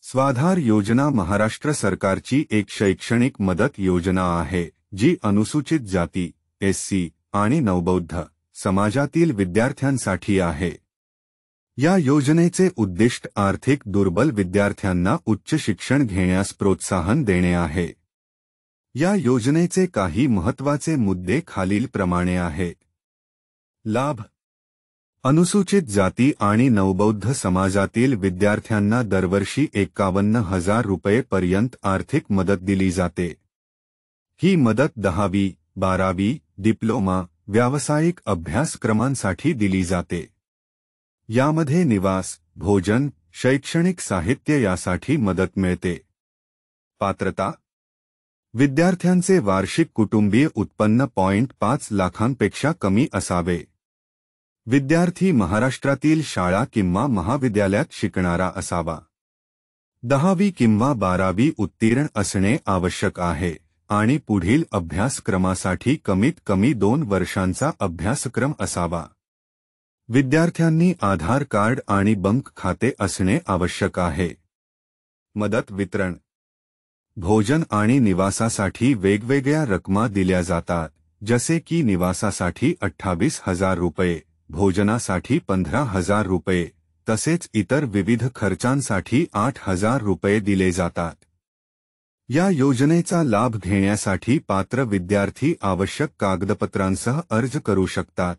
स्वाधार योजना महाराष्ट्र सरकारची एक शैक्षणिक मदत योजना आहे जी अनुसूचित जाती, एससी आणि नवबौद्ध समाजातील विद्यार्थ्यांसाठी आहे। या योजनेचे उद्दिष्ट आर्थिक दुर्बल विद्यार्थ्यांना उच्च शिक्षण घेण्यास प्रोत्साहन देणे आहे। या योजनेचे काही महत्त्वाचे मुद्दे खालीलप्रमाणे आहेत। लाभ: अनुसूचित जाती आणि नवबौद्ध समाजातील विद्यार्थ्यांना दरवर्षी 51,000 रुपये पर्यंत आर्थिक मदत दिली जाते। ही मदत 10वी, 12वी, डिप्लोमा, व्यावसायिक अभ्यासक्रमांसाठी दिली जाते। यामध्ये निवास, भोजन, शैक्षणिक साहित्य यासाठी मदत मिळते। पात्रता: विद्यार्थ्यांचे वार्षिक कुटुंबीय उत्पन्न 5 लाखांपेक्षा कमी असावे। विद्यार्थी महाराष्ट्रातील शाळा किंवा महाविद्यालयात शिकणारा असावा। 10वी किंवा 12वी उत्तीर्ण असणे आवश्यक आहे आणि पुढील अभ्यासक्रमासाठी कमीत कमी 2 वर्षांचा अभ्यासक्रम असावा। विद्यार्थ्यांनी आधार कार्ड आणि बँक खाते असणे आवश्यक आहे। मदत वितरण: भोजन आणि निवासासाठी वेगवेगळ्या रकमा दिल्या जातात, जसे की निवासासाठी 28,000 रुपये, भोजनासाठी 15,000 रुपये, तसेच इतर विविध खर्चांसाठी 8,000 रुपये दिले जातात। या योजनेचा लाभ घेण्यासाठी पात्र विद्यार्थी आवश्यक कागदपत्रांसह अर्ज करू शकतात।